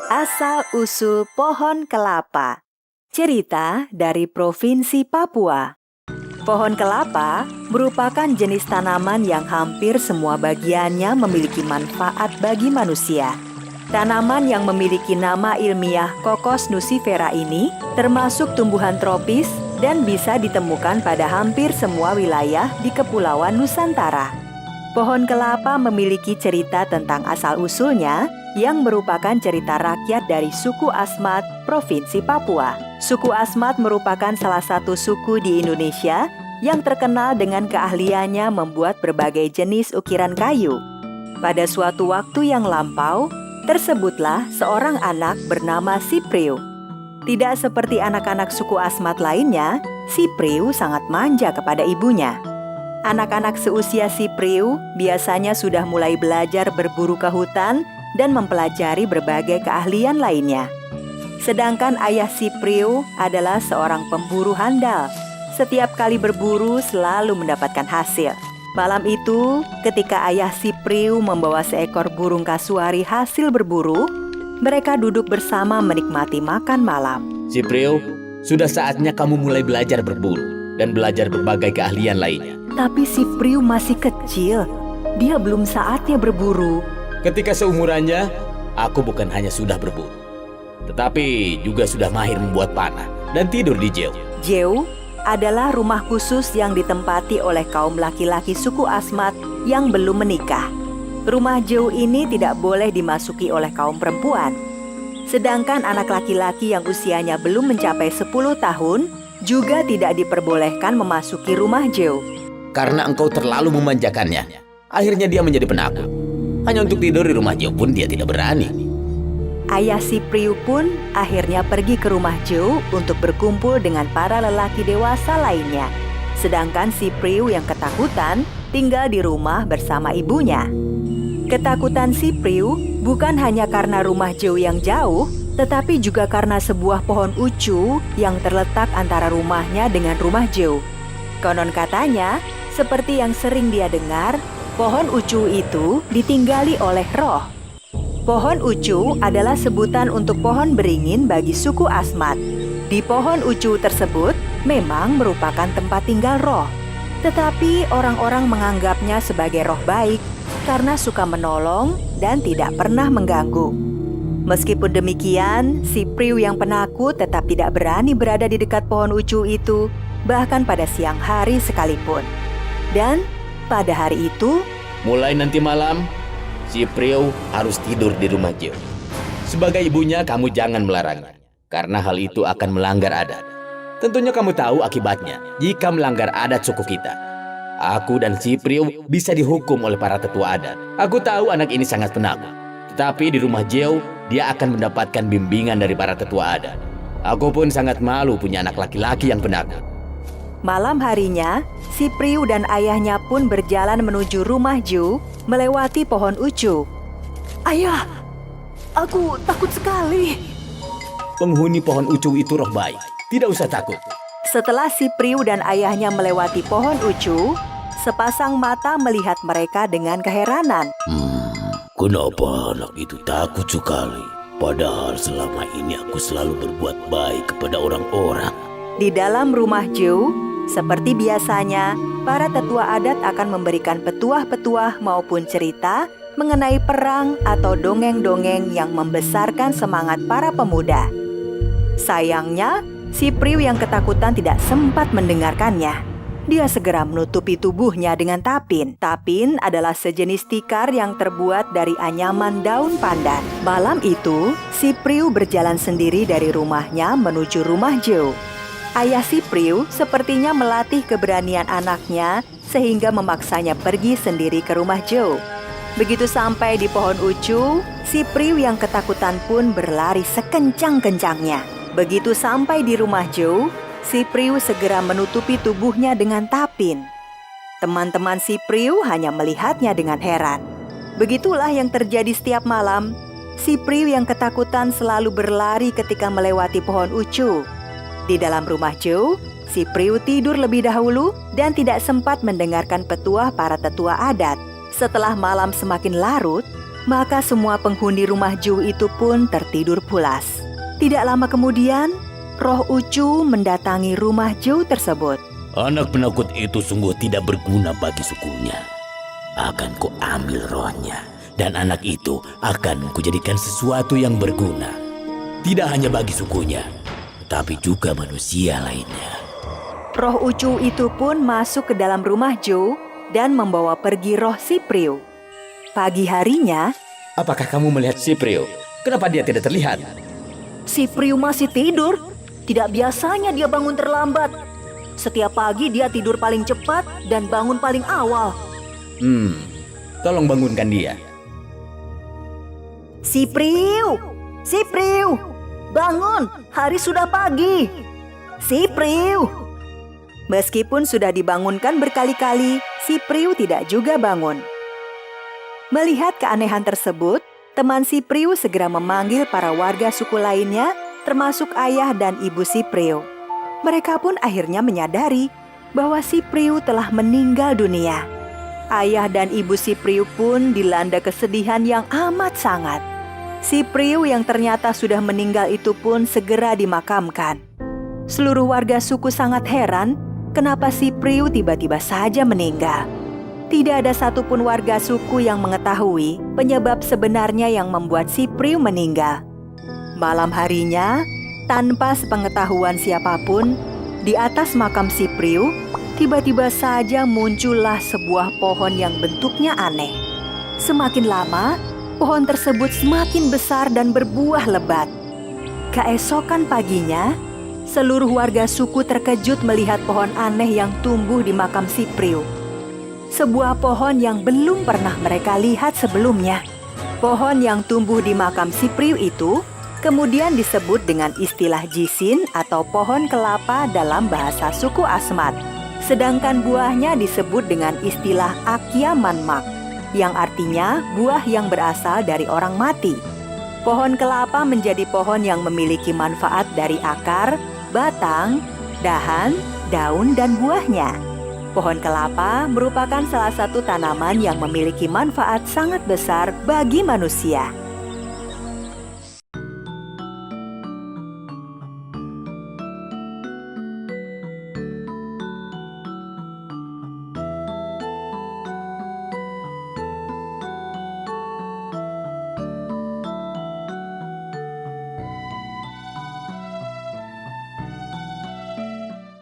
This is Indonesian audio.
Asal-usul pohon kelapa. Cerita dari Provinsi Papua. Pohon kelapa merupakan jenis tanaman yang hampir semua bagiannya memiliki manfaat bagi manusia. Tanaman yang memiliki nama ilmiah Cocos nucifera ini termasuk tumbuhan tropis dan bisa ditemukan pada hampir semua wilayah di Kepulauan Nusantara. Pohon kelapa memiliki cerita tentang asal-usulnya yang merupakan cerita rakyat dari suku Asmat, Provinsi Papua. Suku Asmat merupakan salah satu suku di Indonesia yang terkenal dengan keahliannya membuat berbagai jenis ukiran kayu. Pada suatu waktu yang lampau, tersebutlah seorang anak bernama Sipriu. Tidak seperti anak-anak suku Asmat lainnya, Sipriu sangat manja kepada ibunya. Anak-anak seusia Sipriu biasanya sudah mulai belajar berburu ke hutan dan mempelajari berbagai keahlian lainnya. Sedangkan ayah Sipriu adalah seorang pemburu handal. Setiap kali berburu selalu mendapatkan hasil. Malam itu, ketika ayah Sipriu membawa seekor burung kasuari hasil berburu, mereka duduk bersama menikmati makan malam. Sipriu, sudah saatnya kamu mulai belajar berburu dan belajar berbagai keahlian lainnya. Tapi Sipriu masih kecil. Dia belum saatnya berburu. Ketika seumurannya, aku bukan hanya sudah berburu, tetapi juga sudah mahir membuat panah dan tidur di jeu. Jeu adalah rumah khusus yang ditempati oleh kaum laki-laki suku Asmat yang belum menikah. Rumah jeu ini tidak boleh dimasuki oleh kaum perempuan. Sedangkan anak laki-laki yang usianya belum mencapai 10 tahun juga tidak diperbolehkan memasuki rumah jeu. Karena engkau terlalu memanjakannya, akhirnya dia menjadi penakut. Hanya untuk tidur di rumah jeu pun dia tidak berani. Ayah Sipriu pun akhirnya pergi ke rumah jeu untuk berkumpul dengan para lelaki dewasa lainnya. Sedangkan Sipriu yang ketakutan tinggal di rumah bersama ibunya. Ketakutan Sipriu bukan hanya karena rumah jeu yang jauh, tetapi juga karena sebuah pohon ucu yang terletak antara rumahnya dengan rumah jeu. Konon katanya, seperti yang sering dia dengar, pohon ucu itu ditinggali oleh roh. Pohon ucu adalah sebutan untuk pohon beringin bagi suku Asmat. Di pohon ucu tersebut memang merupakan tempat tinggal roh. Tetapi orang-orang menganggapnya sebagai roh baik karena suka menolong dan tidak pernah mengganggu. Meskipun demikian, Sipriu yang penakut tetap tidak berani berada di dekat pohon ucu itu, bahkan pada siang hari sekalipun. Dan pada hari itu, mulai nanti malam, Sipriu harus tidur di rumah jeu. Sebagai ibunya, kamu jangan melarangnya, karena hal itu akan melanggar adat. Tentunya kamu tahu akibatnya jika melanggar adat suku kita. Aku dan Sipriu bisa dihukum oleh para tetua adat. Aku tahu anak ini sangat penakut, tetapi di rumah jeu, dia akan mendapatkan bimbingan dari para tetua adat. Aku pun sangat malu punya anak laki-laki yang penakut. Malam harinya, Sipriu dan ayahnya pun berjalan menuju rumah jeu melewati pohon ucu. Ayah, aku takut sekali. Penghuni pohon ucu itu roh baik, tidak usah takut. Setelah Sipriu dan ayahnya melewati pohon ucu, sepasang mata melihat mereka dengan keheranan. Kenapa anak itu takut sekali? Padahal selama ini aku selalu berbuat baik kepada orang-orang. Di dalam rumah jeu, seperti biasanya, para tetua adat akan memberikan petuah-petuah maupun cerita mengenai perang atau dongeng-dongeng yang membesarkan semangat para pemuda. Sayangnya, Sipriu yang ketakutan tidak sempat mendengarkannya. Dia segera menutupi tubuhnya dengan tapin. Tapin adalah sejenis tikar yang terbuat dari anyaman daun pandan. Malam itu, Sipriu berjalan sendiri dari rumahnya menuju rumah jeu. Ayah Sipriu sepertinya melatih keberanian anaknya sehingga memaksanya pergi sendiri ke rumah jeu. Begitu sampai di pohon ucu, Sipriu yang ketakutan pun berlari sekencang-kencangnya. Begitu sampai di rumah jeu, Sipriu segera menutupi tubuhnya dengan tapin. Teman-teman Sipriu hanya melihatnya dengan heran. Begitulah yang terjadi setiap malam. Sipriu yang ketakutan selalu berlari ketika melewati pohon ucu. Di dalam rumah jeu, Sipriu tidur lebih dahulu dan tidak sempat mendengarkan petuah para tetua adat. Setelah malam semakin larut, Maka semua penghuni rumah Ju itu pun tertidur pulas. Tidak lama kemudian, roh Ucu mendatangi rumah Ju tersebut. Anak penakut itu sungguh tidak berguna bagi sukunya. Akan kuambil rohnya, dan anak itu akan kujadikan sesuatu yang berguna. Tidak hanya bagi sukunya, tapi juga manusia lainnya. Roh Ucu itu pun masuk ke dalam rumah Ju dan membawa pergi roh si Priu. Pagi harinya, Apakah kamu melihat si Priu? Kenapa dia tidak terlihat? si Priu masih tidur. Tidak biasanya dia bangun terlambat. Setiap pagi dia tidur paling cepat dan bangun paling awal. Tolong bangunkan dia. Si Priu! Si Priu! Bangun! Hari sudah pagi! Si Priu! Meskipun sudah dibangunkan berkali-kali, si Priu tidak juga bangun. Melihat keanehan tersebut, teman si Priu segera memanggil para warga suku lainnya, termasuk ayah dan ibu si Priu. Mereka pun akhirnya menyadari bahwa si Priu telah meninggal dunia. Ayah dan ibu si Priu pun dilanda kesedihan yang amat sangat. Si Priu yang ternyata sudah meninggal itu pun segera dimakamkan. Seluruh warga suku sangat heran kenapa si Priu tiba-tiba saja meninggal. Tidak ada satupun warga suku yang mengetahui penyebab sebenarnya yang membuat si Priu meninggal. Malam harinya, tanpa sepengetahuan siapapun, di atas makam si Priu, tiba-tiba saja muncullah sebuah pohon yang bentuknya aneh. Semakin lama, pohon tersebut semakin besar dan berbuah lebat. Keesokan paginya, seluruh warga suku terkejut melihat pohon aneh yang tumbuh di makam si Priu. Sebuah pohon yang belum pernah mereka lihat sebelumnya. Pohon yang tumbuh di makam si Priu itu kemudian disebut dengan istilah jisin atau pohon kelapa dalam bahasa suku Asmat. Sedangkan buahnya disebut dengan istilah Akya Manmak, yang artinya buah yang berasal dari orang mati. Pohon kelapa menjadi pohon yang memiliki manfaat dari akar, batang, dahan, daun, dan buahnya. Pohon kelapa merupakan salah satu tanaman yang memiliki manfaat sangat besar bagi manusia.